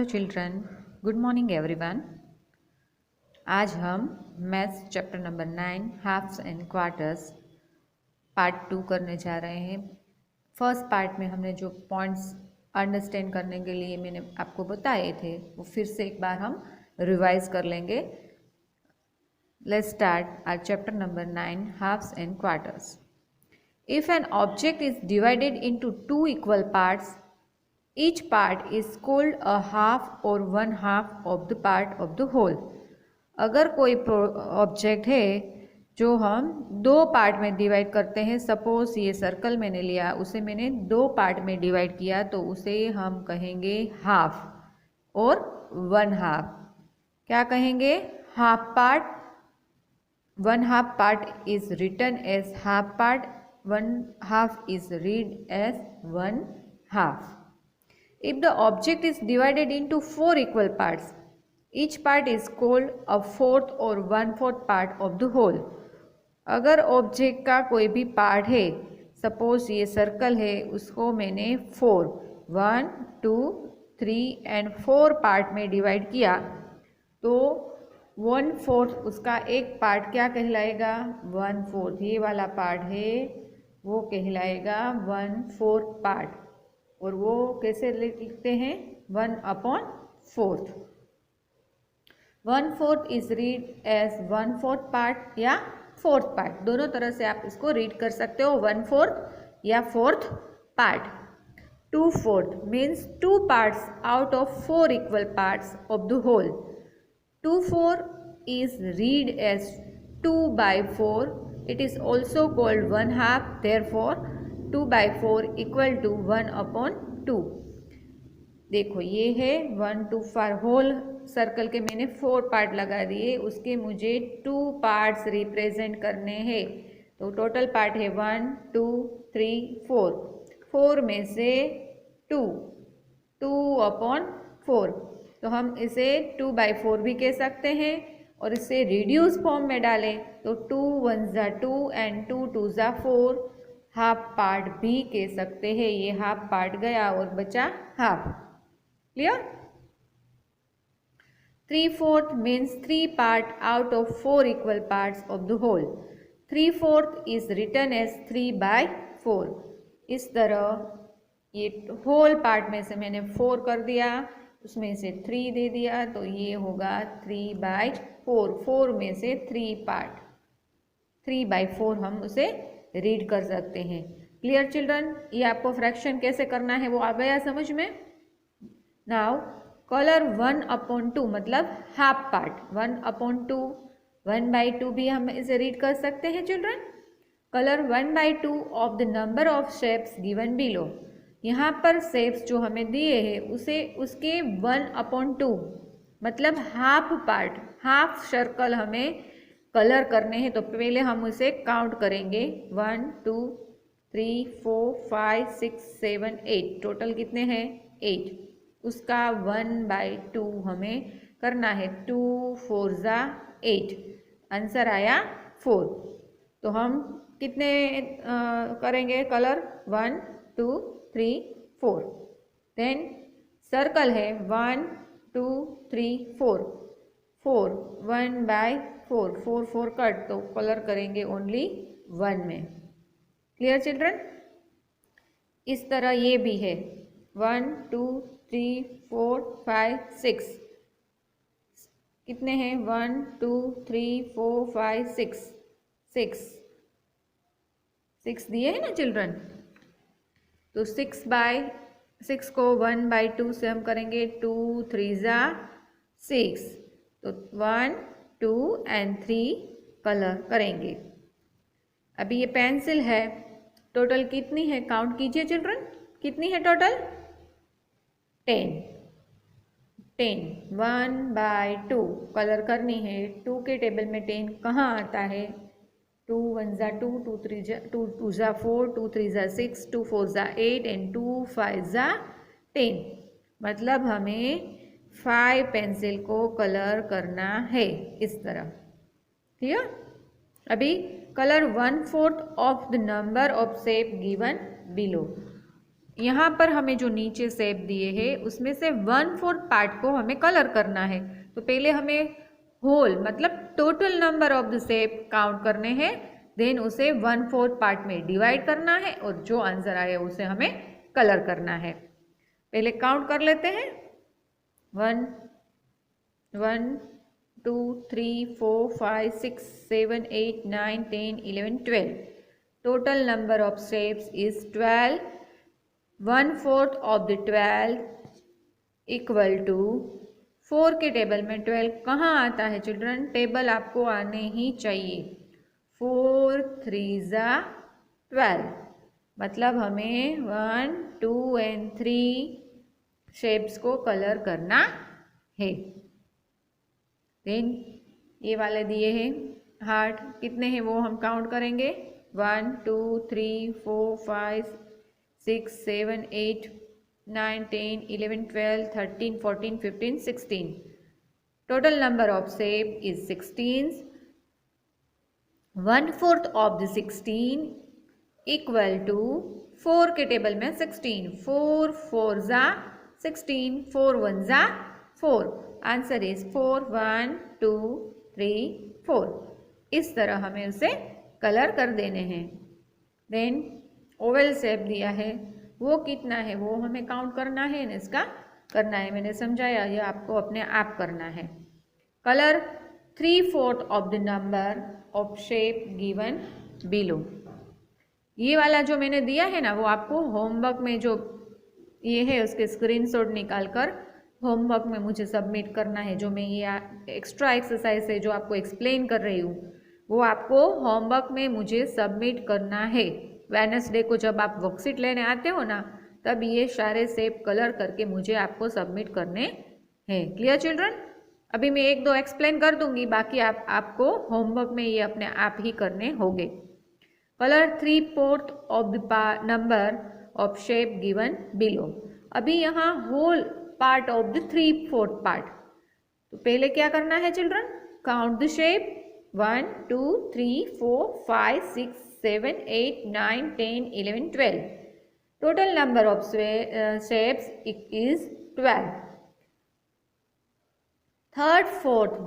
Children, good morning everyone. आज हम maths chapter number 9 halves and quarters part 2 करने जा रहे हैं। फर्स्ट पार्ट में हमने जो पॉइंट्स अंडरस्टैंड करने के लिए मैंने आपको बताए थे वो फिर से एक बार हम रिवाइज कर लेंगे। Let's start our chapter number 9 halves and quarters. If an object is divided into two equal parts, each part is called a half or one half of the part of the whole. अगर कोई object है जो हम दो part में divide करते हैं, suppose ये सर्कल मैंने लिया, उसे मैंने दो पार्ट में डिवाइड किया, तो उसे हम कहेंगे हाफ और वन हाफ। क्या कहेंगे? Half part, one half part is written as half part, one half is read as one half. If the object is divided into four equal parts, each part is called a fourth or one-fourth part of the whole. अगर object का कोई भी part है, suppose ये circle है, उसको मैंने 1, 2, 3 and 4 part में डिवाइड किया, तो 1/4 उसका एक पार्ट क्या कहलाएगा? 1/4। ये वाला पार्ट है वो कहलाएगा 1/4 पार्ट, और वो कैसे लिखते हैं? 1/4। 1/4 इज रीड एज 1/4 पार्ट या 4th पार्ट, दोनों तरह से आप इसको रीड कर सकते हो, 1/4 या 4th part. 2/4 means 2 parts out of 4 equal parts of the whole. 2/4 is read as 2/4. It is also called one half. Therefore, 2/4 equal to 1/2. देखो ये है 1 2 4 होल सर्कल के मैंने 4 पार्ट लगा दिए, उसके मुझे 2 पार्ट्स रिप्रेजेंट करने हैं। तो टोटल पार्ट है 1 2 3 4। 4 में से 2/4, तो हम इसे 2/4 भी कह सकते हैं, और इसे रिड्यूस फॉर्म में डालें तो 2 1 ज़ा 2 एंड 2 2 ज़ा 4 हाफ पार्ट भी कह सकते हैं। ये हाफ पार्ट गया और बचा half. Clear? 3/4 means 3 part out of 4 equal parts of the whole. 3/4 is written as 3/4। इस तरह ये होल पार्ट में से मैंने 4 कर दिया, उसमें से 3 दे दिया, तो ये होगा 3/4। 4 में से 3 पार्ट, 3/4 हम उसे रीड कर सकते हैं। Clear children? ये आपको फ्रैक्शन कैसे करना है वो आ गया समझ में। नाउ कलर 1/2 मतलब हाफ पार्ट। 1/2, 1/2 भी हम इसे रीड कर सकते हैं children. Colour 1/2 of the number of shapes given below. यहाँ पर शेप्स जो हमें दिए हैं उसे उसके 1/2 मतलब हाफ पार्ट, हाफ सर्कल हमें कलर करने हैं। तो पहले हम उसे काउंट करेंगे, 1 2 3 4 5 6 7 8। टोटल कितने हैं? 8। उसका 1/2 हमें करना है। 2 4 ज़ा 8, आंसर आया 4। तो हम कितने करेंगे कलर? 1 2 3 4। देन सर्कल है 1 2 3 4। 1/4, 4 4 कट, तो कलर करेंगे ओनली 1 में। Clear children? इस तरह ये भी है 1 2 3 4 5 6। कितने हैं? 1 2 3 4 5 6 दिए हैं ना चिल्ड्रन। तो 6/6 को 1/2 से हम करेंगे 2 3 ज़ा 6, तो 1 2 एंड 3 कलर करेंगे। अभी ये पेंसिल है, टोटल कितनी है? काउंट कीजिए चिल्ड्रन, कितनी है टोटल? 10। 1/2 कलर करनी है। 2 के टेबल में 10 कहाँ आता है? 2 1 ज़ा 2, 2 2 ज़ा 4, 2 3 ज़ा 6, 2 4 ज़ा 8 एंड 2 5 ज़ा 10। मतलब हमें 5 पेंसिल को कलर करना है इस तरह। क्लियर? अभी colour 1/4 of the number of shape given below. यहाँ पर हमें जो नीचे शेप दिए हैं उसमें से 1/4 पार्ट को हमें कलर करना है। तो पहले हमें होल मतलब total number of the shape count करने हैं, देन उसे 1/4 पार्ट में डिवाइड करना है और जो आंसर आए उसे हमें कलर करना है। पहले काउंट कर लेते हैं। 1 1 2 3 4 5 6 7 8 9 10 11 12। Total number of shapes is 12. 1/4 of the 12 equal to 4 के टेबल में 12 कहाँ आता है चिल्ड्रन? टेबल आपको आने ही चाहिए। 4 3 ज़ा 12, मतलब हमें 1 2 एंड 3 शेप्स को कलर करना है। देन ये वाले दिए हैं हार्ट, कितने हैं वो हम काउंट करेंगे। 1 2 3 4 5 6 7 8 9 10 11 12 13 14 15 16। Total number of shape is 16। 1/4 of the 16 equal to 4 के टेबल में 16। 4 4 ज़ा 16, 4 1 ज़ा 4। Answer is 4 1 2 3 4। इस तरह हमें उसे कलर कर देने हैं। देन ओवल शेप दिया है, वो कितना है वो हमें काउंट करना है, इसका करना है। मैंने समझाया, ये आपको अपने आप करना है। Colour 3/4 of the number of shape given below. ये वाला जो मैंने दिया है ना, वो आपको होमवर्क में जो ये है उसके स्क्रीनशॉट निकाल कर होमवर्क में मुझे सबमिट करना है। जो मैं ये एक्स्ट्रा एक्सरसाइज है जो आपको एक्सप्लेन कर रही हूँ, वो आपको होमवर्क में मुझे सबमिट करना है। वेडनेसडे को जब आप वर्कशीट लेने आते हो ना, तब ये सारे शेप कलर करके मुझे आपको सबमिट करने हैं। Clear children? अभी मैं 1-2 एक्सप्लेन कर दूंगी, बाकी आपको होमवर्क में ये अपने आप ही करने होंगे। Colour 3/4 of the number of shape given below. अभी यहाँ whole part of the 3/4 part. तो पहले क्या करना है children? Count the shape. 1 2 3 4 5 6 7 8 9 10 11 12। Total number of shapes is 12. Third fourth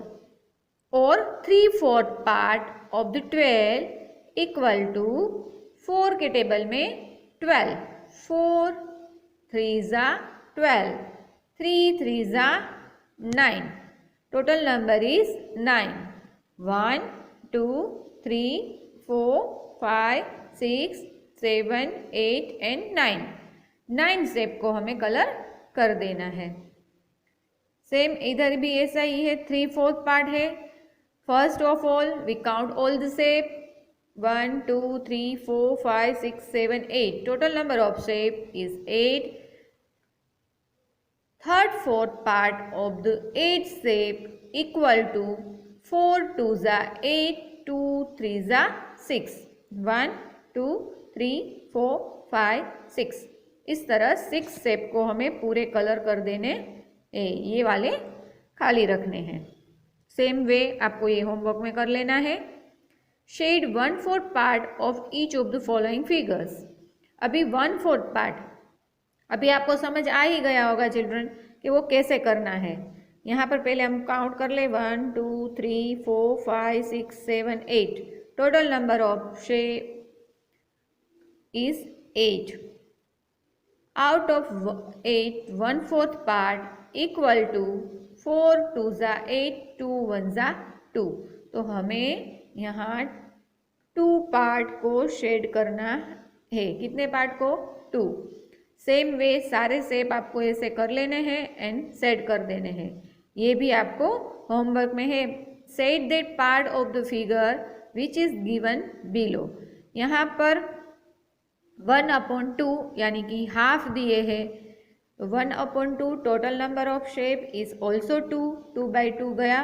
or 3/4 part of the 12 equal to 4 के टेबल में 12। 4 3 ज़ा 12, 3 3 ज़ा 9। Total number is 9। 1 2 3 4 5 6 7 8 and 9। 9 shape को हमें कलर कर देना है। सेम इधर भी ऐसा ही है, 3/4 पार्ट है। First of all we count all the shape. 1 2 3 4 5 6 7 8। Total number of shape is 8। Third fourth part of the 8 shape equal to 4 2 ज़ा 8, 2 3 ज़ा 6। 1 2 3 4 5 6। इस तरह 6 शेप को हमें पूरे कलर कर देने, ये वाले खाली रखने हैं। सेम वे आपको ये होमवर्क में कर लेना है। Shade 1/4 part of each of the following figures. अभी 1/4 पार्ट अभी आपको समझ आ ही गया होगा चिल्ड्रन कि वो कैसे करना है। यहाँ पर पहले हम काउंट कर ले। 1 2 3 4 5 6 7 8। Total number of shape is 8. Out of 8, 1/4 part equal to 4 2 ज़ा 8, 2 1 ज़ा 2। तो हमें यहाँ 2 पार्ट को शेड करना है। कितने पार्ट को? 2। सेम वे सारे शेप आपको ऐसे कर लेने हैं एंड सेट कर देने हैं। ये भी आपको होमवर्क में है। Set that part of the figure which is given below. यहाँ पर 1/2 यानी कि हाफ दिए है। 1/2 total number of shape is also 2। 2/2 गया,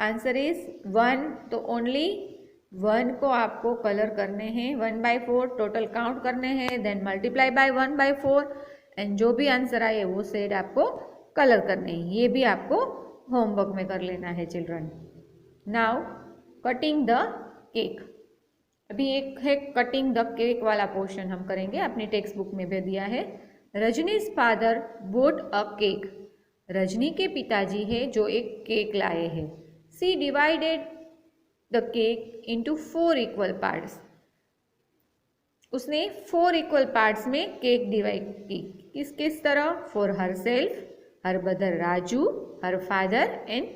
आंसर इज 1। तो ओनली 1 को आपको कलर करने हैं। 1/4 टोटल काउंट करने हैं, देन मल्टीप्लाई बाय 1/4 एंड जो भी आंसर आए वो सेट आपको कलर करने हैं। ये भी आपको होमवर्क में कर लेना है children. Now cutting the cake. अभी एक है कटिंग द केक वाला पोर्शन हम करेंगे, अपनी टेक्स्ट बुक में भी दिया है। Rajni's father bought a cake. Rajni के पिताजी है जो एक केक लाए हैं. She divided the cake into 4 equal parts. उसने 4 इक्वल पार्ट्स में केक डिवाइड की. किस किस तरह? For her self, her brother Raju, her father and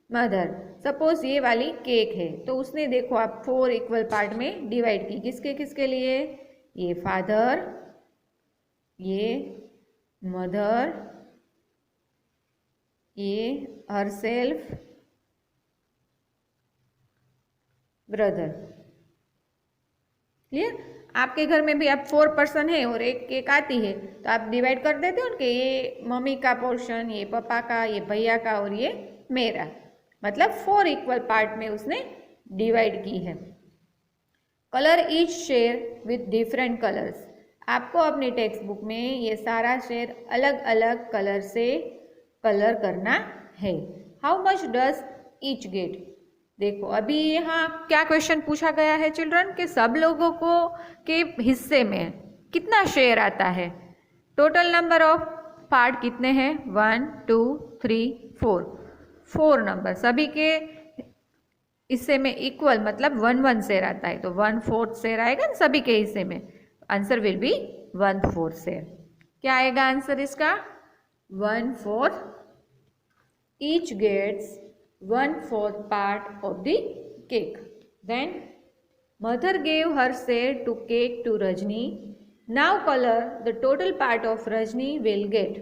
mother. Suppose ये वाली केक है तो उसने देखो आप 4 इक्वल पार्ट में डिवाइड की. किसके किसके लिए? ये फादर, ये मदर, ये हर सेल्फ, ब्रदर. क्लियर? आपके घर में भी आप 4 पर्सन है और एक केक आती है तो आप डिवाइड कर देते हो कि ये मम्मी का पोर्शन, ये पापा का, ये भैया का और ये मेरा. मतलब 4 इक्वल पार्ट में उसने डिवाइड की है. Colour each share with different colours. आपको अपनी टेक्स्ट बुक में ये सारा शेयर अलग अलग कलर से कलर करना है. How much does each get. देखो अभी यहाँ क्या क्वेश्चन पूछा गया है चिल्ड्रन कि सब लोगों को के हिस्से में कितना शेयर आता है. टोटल नंबर ऑफ पार्ट कितने हैं? 1 2 3 4. 4 नंबर सभी के हिस्से में इक्वल मतलब 1 शेयर आता है तो 1/4 शेयर आएगा ना सभी के हिस्से में. Answer will be 1/4 share. क्या आएगा आंसर इसका? 1/4. Each gets 1/4 part of the cake. Then mother gave her share to cake to Rajni. Now color the total part of Rajni will get.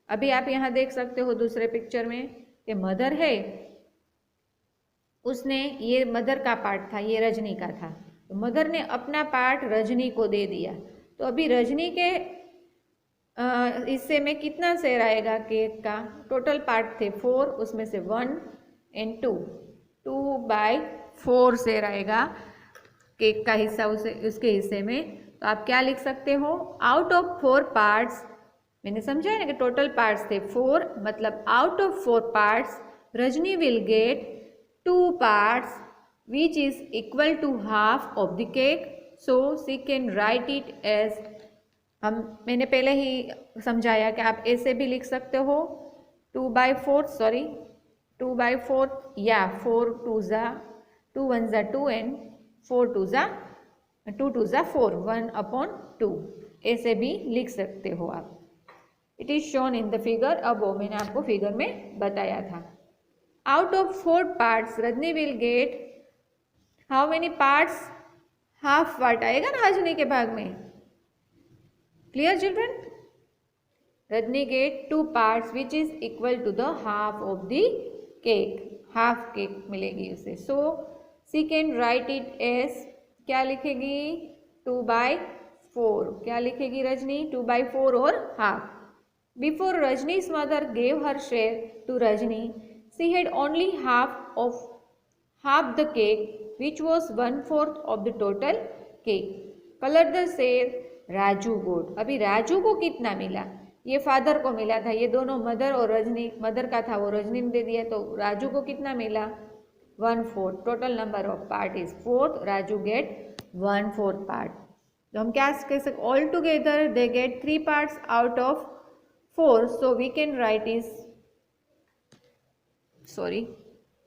अभी आप यहाँ देख सकते हो दूसरे पिक्चर में कि मदर है, उसने ये मदर का पार्ट था, ये रजनी का था तो मदर ने अपना पार्ट रजनी को दे दिया. तो अभी रजनी के हिस्से में कितना शेयर आएगा केक का? टोटल पार्ट थे 4, उसमें से 1 एंड 2/4 शेयर आएगा केक का हिस्सा उसके हिस्से में. तो आप क्या लिख सकते हो? आउट ऑफ 4 पार्ट्स, मैंने समझा है ना कि टोटल पार्ट्स थे 4, मतलब out of 4 parts Rajni will get 2 parts which is equal to half of the cake. So she can write it as, मैंने पहले ही समझाया कि आप ऐसे भी लिख सकते हो 2/4 या 4 2 1 2 एंड 4 2 4 1/2 ऐसे भी लिख सकते हो आप. It is shown in the figure. अब वो मैंने आपको फिगर में बताया था. Out of 4 parts Rajni will get how many parts? Half part आएगा ना रजनी के भाग में. Clear children? Rajni get 2 parts which is equal to the half of the cake. Half cake मिलेगी उसे. So she can write it as, क्या लिखेगी? 2/4. क्या लिखेगी रजनी? 2/4 और half. Before Rajni's mother gave her share to Rajni she had only half the cake which was 1/4 of the total cake. Colour the share Raju got. अभी राजू को कितना मिला? ये फादर को मिला था, ये दोनों मदर और रजनी, मदर का था वो रजनी ने दे दिया तो राजू को कितना मिला? 1/4. Total number of part is 4. Raju get 1/4 part. तो हम क्या कह सकते? All together they get 3 parts out of 4. So we can write is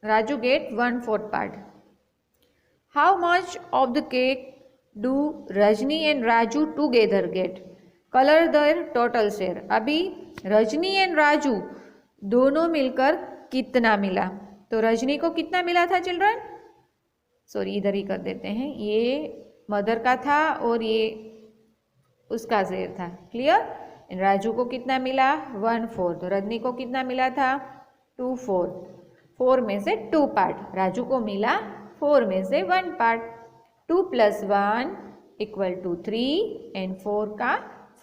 Raju get 1/4 part. How much of the cake do Rajni and Raju together get? Color their total share. अभी Rajni and Raju दोनों मिलकर कितना मिला? तो रजनी को कितना मिला था चिल्ड्रन? इधर ही कर देते हैं. ये मदर का था और ये उसका शेयर था. क्लियर? राजू को कितना मिला? 1/4. तो रजनी को कितना मिला था? 2/4. 4 में से 2 पार्ट. राजू को मिला 4 में से 1 पार्ट. 2 + 1 = 3 एंड 4 का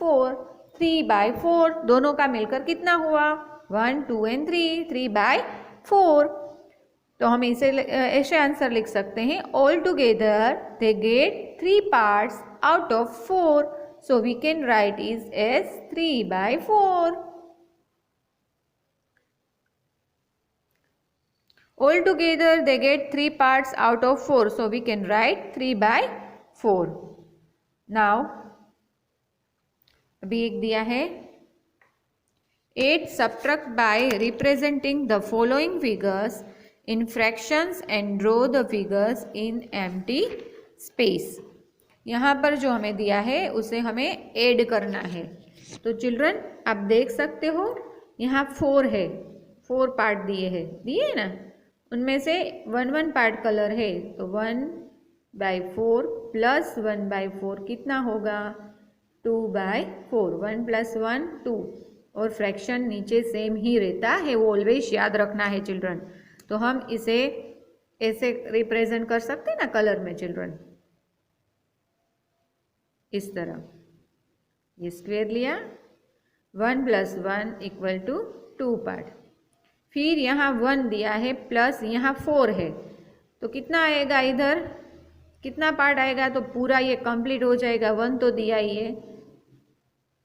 4. 3/4 दोनों का मिलकर कितना हुआ? 1 2 एंड 3. 3/4. तो हम इसे ऐसे आंसर लिख सकते हैं. All together they get 3 parts out of 4. So we can write is as 3/4. All together they get 3 parts out of 4. So we can write 3/4. Now अभी एक दिया है 8 subtract by representing the following figures in fractions and draw the figures in empty space। यहाँ पर जो हमें दिया है उसे हमें ऐड करना है। तो चिल्ड्रन आप देख सकते हो यहाँ 4 है, 4 पार्ट दिए ना, उनमें से 1 पार्ट कलर है, तो 1/4 प्लस 1/4 कितना होगा 2/4। 1 + 1 2, और फ्रैक्शन नीचे सेम ही रहता है, वो ऑलवेज याद रखना है चिल्ड्रन। तो हम इसे ऐसे रिप्रेजेंट कर सकते हैं ना कलर में चिल्ड्रन, इस तरह। ये स्क्वायर लिया, 1 + 1 = 2 पार्ट। फिर यहाँ 1 दिया है प्लस यहाँ 4 है, तो कितना आएगा इधर, कितना पार्ट आएगा, तो पूरा ये कंप्लीट हो जाएगा। 1 तो दिया ही है,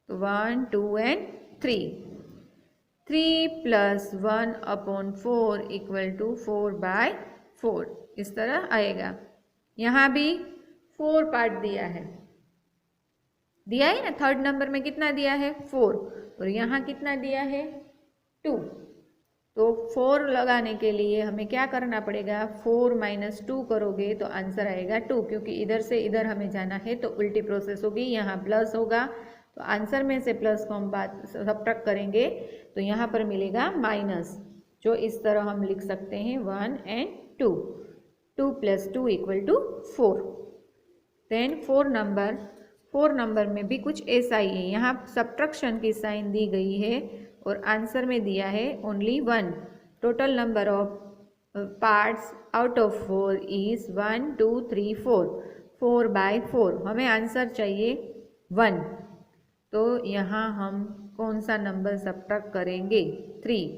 तो 1 2 एंड 3। 3 + 1/4 = 4/4, इस तरह आएगा। यहाँ भी 4 पार्ट दिया है ना, थर्ड नंबर में कितना दिया है 4, और यहाँ कितना दिया है 2। तो 4 लगाने के लिए हमें क्या करना पड़ेगा, 4 - 2 करोगे तो आंसर आएगा 2, क्योंकि इधर से इधर हमें जाना है तो उल्टी प्रोसेस होगी। यहाँ प्लस होगा, तो आंसर में से प्लस को हम सब्ट्रैक्ट करेंगे तो यहाँ पर मिलेगा माइनस, जो इस तरह हम लिख सकते हैं 1 और 2। 2 + 2 = 4। देन 4 नंबर में भी कुछ ऐसा ही है, यहाँ सब्ट्रैक्शन की साइन दी गई है और आंसर में दिया है only 1। Total number of parts out of 4 is 1 2 3 4, 4/4। हमें आंसर चाहिए 1, तो यहाँ हम कौन सा नंबर सब्ट्रैक्ट करेंगे, 3।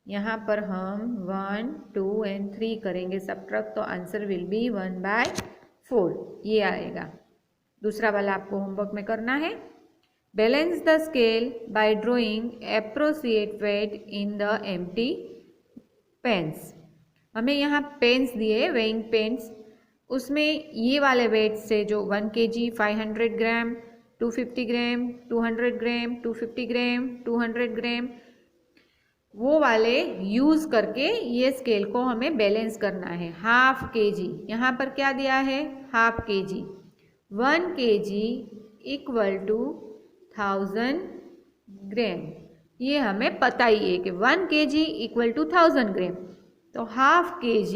यहाँ पर हम 1 2 और 3 करेंगे सब्ट्रैक्ट, तो आंसर विल बी 1/4, ये आएगा। दूसरा वाला आपको होमवर्क में करना है। Balance the scale by drawing appropriate weight in the empty pans. हमें यहाँ पेन्स दिए, वेइंग पेन्स, उसमें ये वाले वेट से जो 1 kg 500 ग्राम, 250 ग्राम, 200 ग्राम, 250 ग्राम, 200 ग्राम, वो वाले यूज़ करके ये स्केल को हमें बैलेंस करना है। ½ kg, यहाँ पर क्या दिया है, ½ kg। 1 kg = 1000 ग्राम, ये हमें पता ही है कि 1 kg = 1000 ग्राम। तो ½ kg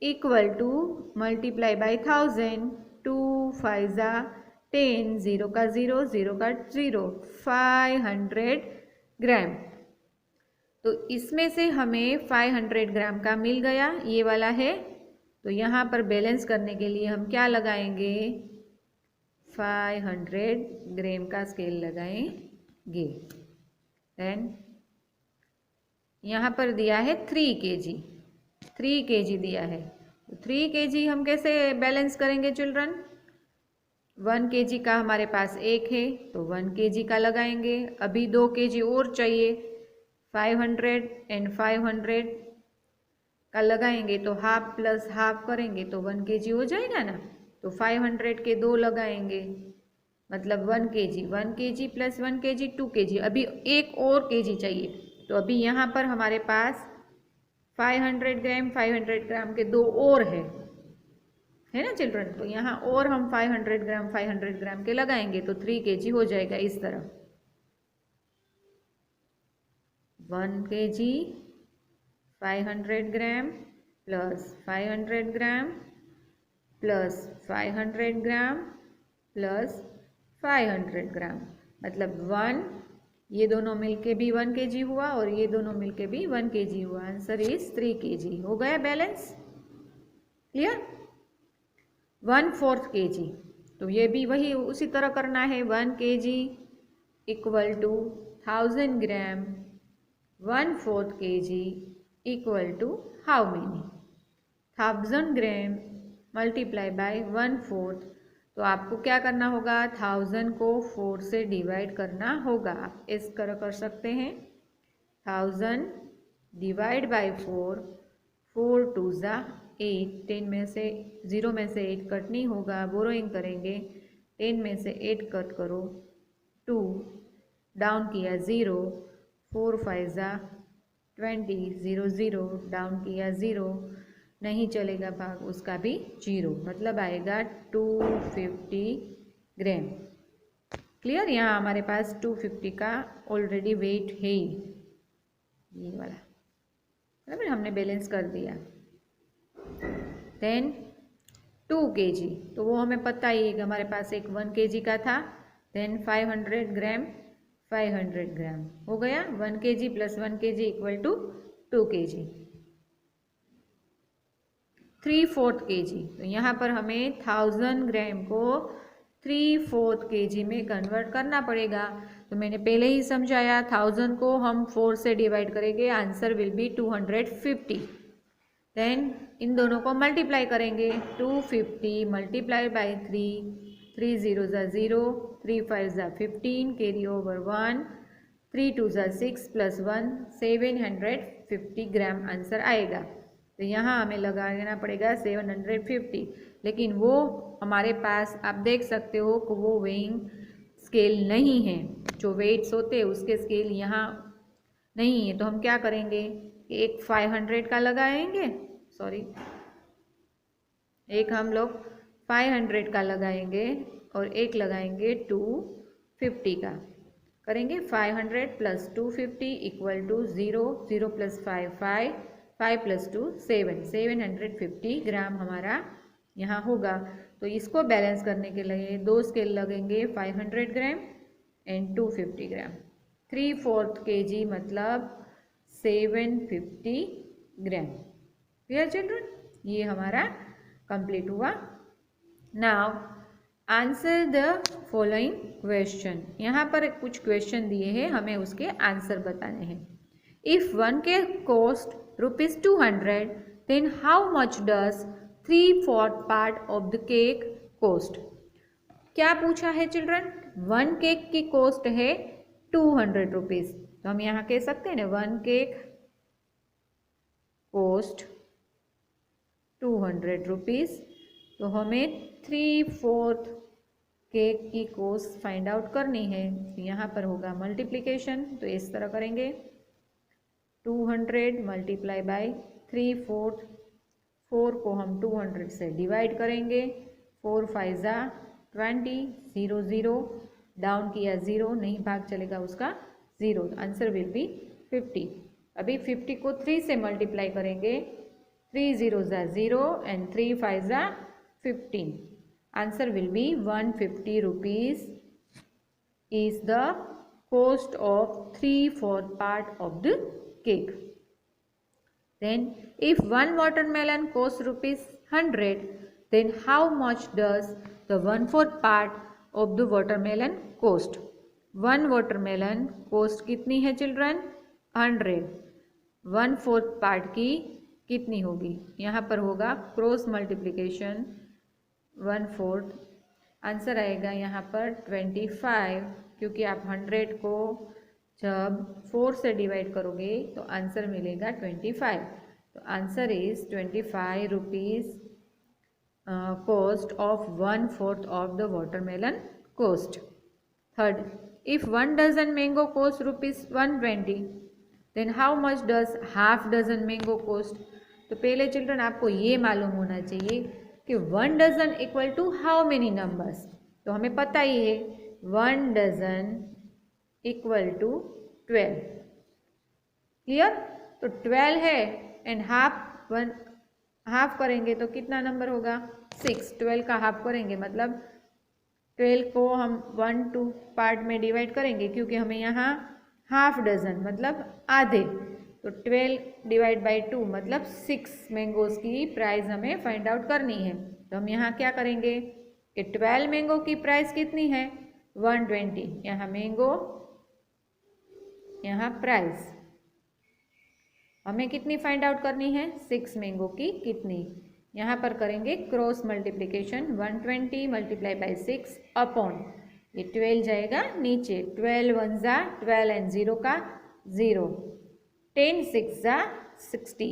= मल्टीप्लाई बाई 1000, 2 5 10, 0 का 0, 0 का 0, 500 ग्राम। तो इसमें से हमें 500 ग्राम का मिल गया, ये वाला है। तो यहाँ पर बैलेंस करने के लिए हम क्या लगाएंगे, 500 ग्राम का स्केल लगाएंगे। देन यहाँ पर दिया है 3 kg, 3 kg दिया है, तो 3 kg हम कैसे बैलेंस करेंगे चिल्ड्रन। 1 kg का हमारे पास 1 है, तो 1 kg का लगाएंगे। अभी 2 kg और चाहिए, 500 और 500 का लगाएंगे, तो ½ + ½ करेंगे तो 1 kg हो जाएगा ना। तो 500 के 2 लगाएंगे, मतलब 1 kg, 1 kg + 1 kg 2 kg। अभी एक और kg चाहिए, तो अभी यहाँ पर हमारे पास 500 ग्राम 500 ग्राम के 2 और है ना चिल्ड्रन। तो यहाँ और हम 500 ग्राम 500 ग्राम के लगाएंगे तो 3 kg हो जाएगा इस तरह। 1 kg 500 gram plus 500 gram plus 500 gram plus 500 ग्राम, मतलब 1, ये दोनों मिलके भी 1 kg हुआ और ये दोनों मिलके भी 1 kg हुआ। Answer is 3 kg। हो गया बैलेंस, क्लियर। 1/4 kg, तो ये भी वही उसी तरह करना है। 1 kg = 1000 gram, 1/4 kg = how many, 1000 gram multiply by 1/4। तो आपको क्या करना होगा, 1000 को 4 से डिवाइड करना होगा। आप इस तरह कर सकते हैं, 1000 डिवाइड बाय 4, 4 2 8, 10 में से 0 में से 8 कट नहीं होगा, बोरोइंग करेंगे, 10 में से 8 कट करो 2, डाउन किया 0, 4 5 ज़ा 20, 0 0, डाउन किया 0, नहीं चलेगा भाग उसका भी 0, मतलब आएगा 250 ग्राम। क्लियर, यहाँ हमारे पास 250 का ऑलरेडी वेट है ही, ये वाला, बराबर, हमने बैलेंस कर दिया। देन 2 kg, तो वो हमें पता ही है कि हमारे पास एक 1 kg का था। देन 500 ग्राम, 500 ग्राम हो गया, 1 kg plus 1 kg equal to 2 kg। 3/4 kg, तो यहाँ पर हमें 1000 ग्राम को 3/4 kg में कन्वर्ट करना पड़ेगा। तो मैंने पहले ही समझाया, 1000 को हम 4 से डिवाइड करेंगे, answer will B 250। Then in दोनों को मल्टीप्लाई करेंगे, 250 मल्टीप्लाई बाई 3, 3 0 ज़ा 0, 3 5 ज़ा 15, कैरी ओवर 1, 3 2 ज़ा 6 प्लस 1, 750 ग्राम आंसर आएगा। तो यहाँ हमें लगाना पड़ेगा 750, लेकिन वो हमारे पास आप देख सकते हो कि वो वेइंग स्केल नहीं है, जो वेट्स होते हैं उसके स्केल यहाँ नहीं है। तो हम क्या करेंगे, एक 500 का लगाएंगे, सॉरी, एक हम लोग 500 का लगाएंगे और एक लगाएंगे 250 का। करेंगे 500 plus 250 equal to 0, 0 plus 5 5, 5 plus 2 7, 750 gram हमारा यहाँ होगा। तो इसको बैलेंस करने के लिए दो स्केल लगेंगे, 500 ग्राम एंड 250 ग्राम। 3/4 kg मतलब 750 ग्राम। क्लियर चिल्ड्रन, ये हमारा कंप्लीट हुआ। Now answer the following question. यहाँ पर कुछ क्वेश्चन दिए हैं, हमें उसके आंसर बताने हैं। If 1 cake cost ₹200, then how much does 3/4 part of the cake cost? क्या पूछा है चिल्ड्रन, 1 केक की कॉस्ट है 200 रुपीज़, तो हम यहाँ कह सकते हैं ना 1 केक कॉस्ट 200 रुपीज़। तो हमें 3/4 केक की कॉस्ट फाइंड आउट करनी है। तो यहाँ पर होगा मल्टीप्लिकेशन, तो इस तरह करेंगे, 200 मल्टीप्लाई बाई 3/4, 4 को हम 200 से डिवाइड करेंगे, 4 5 ज़ा 20, 0 0, डाउन किया 0, नहीं भाग चलेगा उसका 0, आंसर विल बी 50। अभी 50 को 3 से मल्टीप्लाई करेंगे, 3 0 ज़ा 0 एंड 3 5 ज़ा 15, answer will B 150 rupees is the cost of 3/4 part of the cake. Then if 1 watermelon costs ₹100, then how much does the 1/4 part of the watermelon cost? 1 watermelon cost कितनी है children, 100, 1/4 part की कितनी होगी, यहाँ पर होगा cross multiplication, 1/4, answer आएगा यहाँ पर 25, क्योंकि आप 100 को जब 4 से डिवाइड करोगे तो आंसर मिलेगा 25। तो answer is 25 rupees cost of 1/4 of the watermelon cost. Third, if 1 dozen mango cost ₹120, then how much does half dozen mango cost? तो पहले चिल्ड्रन आपको ये मालूम होना चाहिए कि 1 dozen equal to how many numbers, तो हमें पता ही है 1 डजन इक्वल टू 12। क्लियर, तो 12 है एंड हाफ करेंगे तो कितना नंबर होगा, 6। 12 का हाफ करेंगे मतलब 12 को हम 1 2 पार्ट में डिवाइड करेंगे, क्योंकि हमें यहाँ हाफ डजन मतलब आधे, तो 12 डिवाइड बाई 2 मतलब 6 मैंगोज़ की प्राइस हमें फाइंड आउट करनी है। तो हम यहाँ क्या करेंगे कि 12 मैंगो की प्राइस कितनी है, 120, यहाँ मैंगो, यहाँ प्राइस, हमें कितनी फाइंड आउट करनी है, 6 मैंगो की कितनी। यहाँ पर करेंगे cross multiplication, 120 multiply by 6 upon, ये 12 जाएगा नीचे, 12 1 ज़ा 12 एंड 0 का 0, 10 6 ज़ा 60,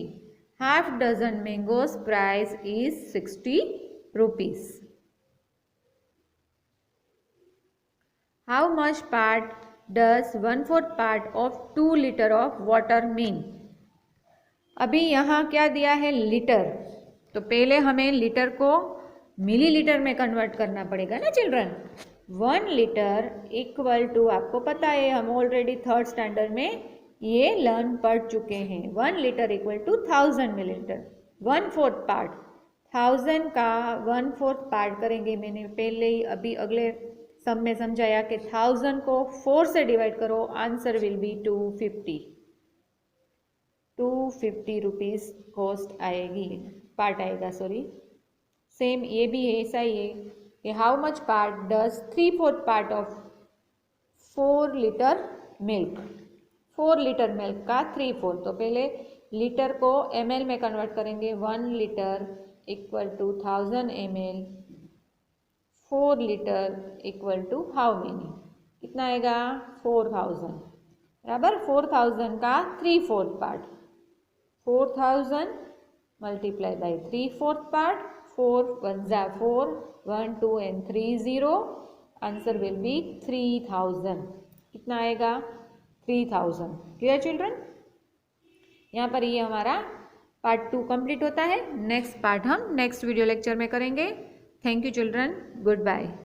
half dozen mangoes price is 60 rupees. How much part does 1/4 part of 2 litre of water mean. अभी यहाँ क्या दिया है, लीटर, तो पहले हमें लीटर को मिलीलीटर में कन्वर्ट करना पड़ेगा ना चिल्ड्रन। 1 लीटर इक्वल टू, आपको पता है हम ऑलरेडी 3rd स्टैंडर्ड में ये लर्न पढ़ चुके हैं, 1 litre equal to 1000 millilitre. 1/4 part, 1000 का 1/4 पार्ट करेंगे, मैंने पहले ही अभी अगले सम में समझाया कि 1000 को 4 से डिवाइड करो, answer will B 250 rupees cost आएगी, पार्ट आएगा, सॉरी। सेम ये भी ऐसा ही है कि how much part does 3/4 part of 4 litre milk. 4 litre milk का 3/4, तो पहले लीटर को ml में कन्वर्ट करेंगे। 1 litre equal to 1000 ml, 4 litre equal to how many, कितना आएगा 4000, बराबर। 4000 का 3/4 पार्ट, 4000 मल्टीप्लाई बाई 3/4 पार्ट, 4 1 जा 4, 1 2 and 3 0, आंसर विल बी 3000, कितना आएगा 3000। Clear children. यहाँ पर ये हमारा पार्ट 2 कंप्लीट होता है। नेक्स्ट पार्ट हम नेक्स्ट वीडियो लेक्चर में करेंगे। Thank you children, good bye.